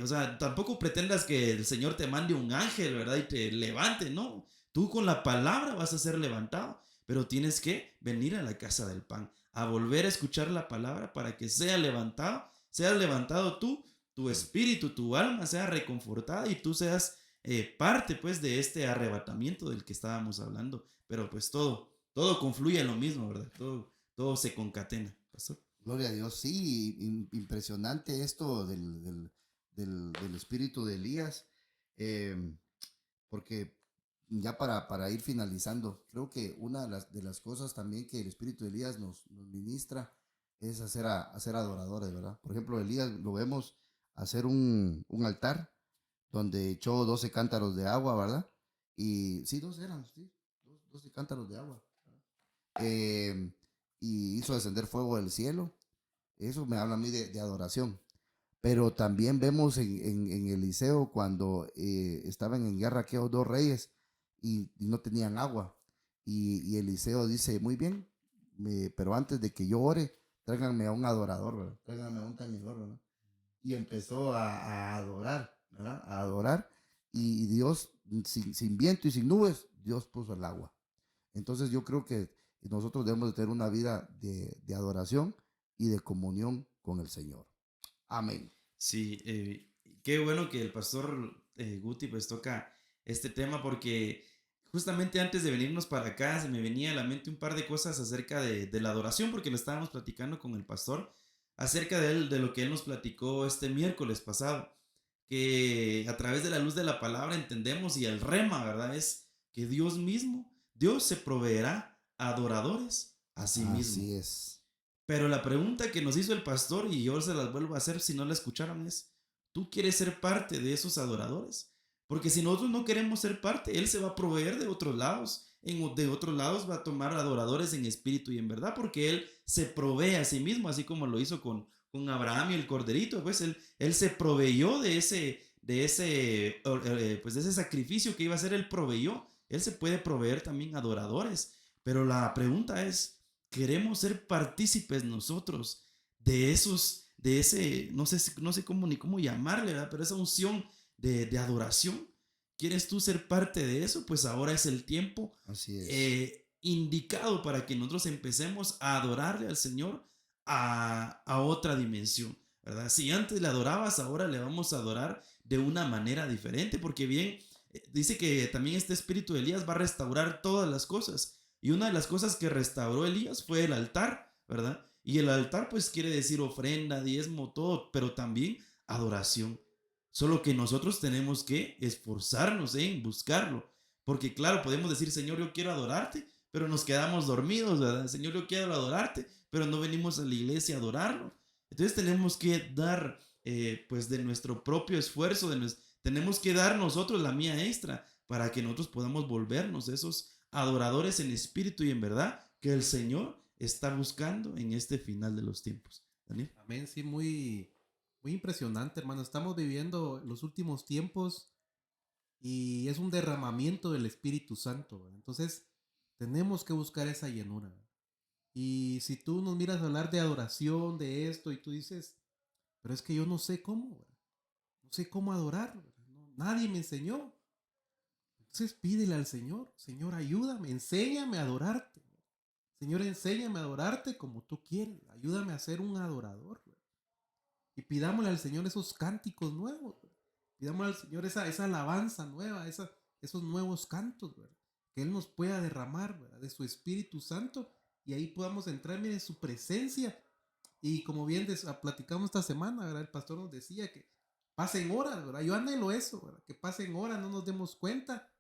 O sea, tampoco pretendas que el Señor te mande un ángel, ¿verdad? Y te levante, ¿no? Tú con la palabra vas a ser levantado, pero tienes que venir a la casa del pan, a volver a escuchar la palabra para que seas levantado tú, tu sí. espíritu, tu alma sea reconfortada y tú seas parte pues de este arrebatamiento del que estábamos hablando. Pero pues todo confluye en lo mismo, ¿verdad? Todo se concatena. ¿Pastor? Gloria a Dios. Sí, impresionante esto del espíritu de Elías. eh, Porque ya para ir finalizando, creo que una de las cosas también que el espíritu de Elías nos ministra es hacer adoradores, ¿verdad? Por ejemplo, Elías lo vemos hacer un altar donde echó 12 cántaros de agua, ¿verdad? Y sí, 12 eran, sí, 12 cántaros de agua. Eh, y hizo descender fuego del cielo. Eso me habla a mí de adoración. Pero también vemos en Eliseo cuando estaban en guerra aquellos dos reyes y no tenían agua. Y Eliseo dice, muy bien, pero antes de que yo ore, tráiganme a un adorador, ¿verdad? Tráiganme a un tañedor, ¿verdad? Y empezó a adorar, ¿verdad? A adorar. Y Dios, sin viento y sin nubes, Dios puso el agua. Entonces yo creo que nosotros debemos de tener una vida de adoración y de comunión con el Señor. Amén. Sí, qué bueno que el pastor Guti pues toca este tema porque justamente antes de venirnos para acá, se me venía a la mente un par de cosas acerca de la adoración, porque lo estábamos platicando con el pastor, acerca de él, de lo que él nos platicó este miércoles pasado, que a través de la luz de la palabra entendemos y el rema, ¿verdad? Es que Dios mismo, Dios se proveerá adoradores a sí mismo. Así es. Pero la pregunta que nos hizo el pastor, y yo se las vuelvo a hacer si no la escucharon, es, ¿tú quieres ser parte de esos adoradores? Porque si nosotros no queremos ser parte, Él se va a proveer de otros lados. De otros lados va a tomar adoradores en espíritu y en verdad, porque Él se provee a sí mismo, así como lo hizo con Abraham y el corderito. Pues él se proveyó pues de ese sacrificio que iba a ser, Él proveyó. Él se puede proveer también adoradores. Pero la pregunta es, queremos ser partícipes nosotros de ese, no sé cómo ni cómo llamarle, ¿verdad? Pero esa unción de adoración. ¿Quieres tú ser parte de eso? Pues ahora es el tiempo Así es. indicado para que nosotros empecemos a adorarle al Señor a otra dimensión, ¿verdad? Si antes le adorabas, ahora le vamos a adorar de una manera diferente, porque bien, dice que también este espíritu de Elías va a restaurar todas las cosas. Y una de las cosas que restauró Elías fue el altar, ¿verdad? Y el altar pues quiere decir ofrenda, diezmo, todo, pero también adoración. Solo que nosotros tenemos que esforzarnos en buscarlo. Porque claro, podemos decir, Señor, yo quiero adorarte, pero nos quedamos dormidos, ¿verdad? Señor, yo quiero adorarte, pero no venimos a la iglesia a adorarlo. Entonces tenemos que dar pues de nuestro propio esfuerzo, tenemos que dar nosotros la mía extra para que nosotros podamos volvernos esos adoradores en espíritu y en verdad que el Señor está buscando en este final de los tiempos. ¿Daniel? Amén, sí, muy, muy impresionante, hermano. Estamos viviendo los últimos tiempos y es un derramamiento del Espíritu Santo, ¿verdad? Entonces, tenemos que buscar esa llenura. Y si tú nos miras hablar de adoración, de esto, y tú dices, pero es que yo no sé cómo, ¿verdad? No sé cómo adorar, ¿verdad? Nadie me enseñó. Entonces pídele al Señor, Señor, ayúdame, enséñame a adorarte. Señor, enséñame a adorarte como tú quieres. Ayúdame a ser un adorador, ¿verdad? Y pidámosle al Señor esos cánticos nuevos, ¿verdad? Pidámosle al Señor esa alabanza nueva, esos nuevos cantos, ¿verdad? Que Él nos pueda derramar, ¿verdad? De su Espíritu Santo y ahí podamos entrar en su presencia. Y como bien platicamos esta semana, ¿verdad? El pastor nos decía que pasen horas, ¿verdad? Yo anhelo eso, ¿verdad? Que pasen horas, no nos demos cuenta,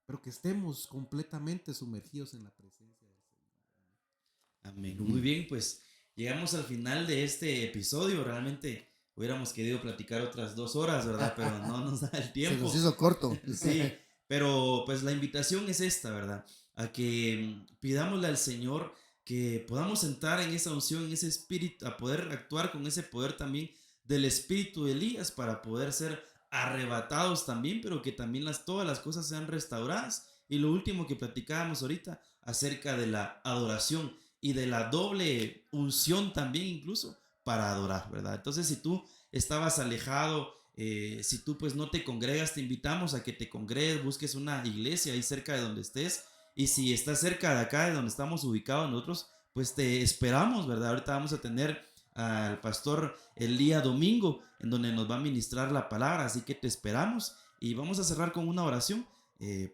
pero que estemos completamente sumergidos en la presencia del Señor. Amén. Muy bien, pues llegamos al final de este episodio. Realmente hubiéramos querido platicar otras 2 horas, ¿verdad? Pero no nos da el Se nos tiempo. hizo corto. Sí, pero pues la invitación es esta, ¿verdad? A que pidámosle al Señor que podamos entrar en esa unción, en ese espíritu, a poder actuar con ese poder también del espíritu de Elías para poder ser arrebatados también, pero que también todas las cosas sean restauradas. Y lo último que platicábamos ahorita acerca de la adoración y de la doble unción también incluso para adorar, ¿verdad? Entonces si tú estabas alejado, si tú pues no te congregas, te invitamos a que te congregues, busques una iglesia ahí cerca de donde estés. Y si estás cerca de acá, de donde estamos ubicados nosotros, pues te esperamos, ¿verdad? Ahorita vamos a tener al pastor el día domingo, en donde nos va a ministrar la palabra, así que te esperamos y vamos a cerrar con una oración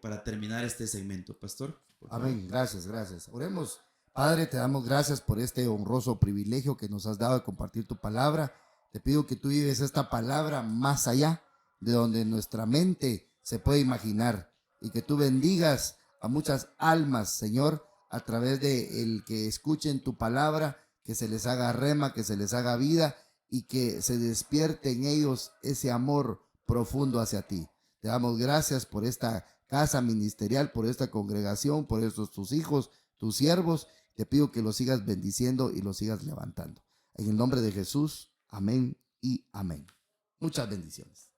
para terminar este segmento. Pastor, por favor. Amén. Gracias, gracias. Oremos. Padre, te damos gracias por este honroso privilegio que nos has dado de compartir tu palabra. Te pido que tú lleves esta palabra más allá de donde nuestra mente se puede imaginar y que tú bendigas a muchas almas, Señor, a través de el que escuchen tu palabra, que se les haga rema, que se les haga vida y que se despierte en ellos ese amor profundo hacia ti. Te damos gracias por esta casa ministerial, por esta congregación, por estos tus hijos, tus siervos. Te pido que los sigas bendiciendo y los sigas levantando. En el nombre de Jesús, amén y amén. Muchas bendiciones.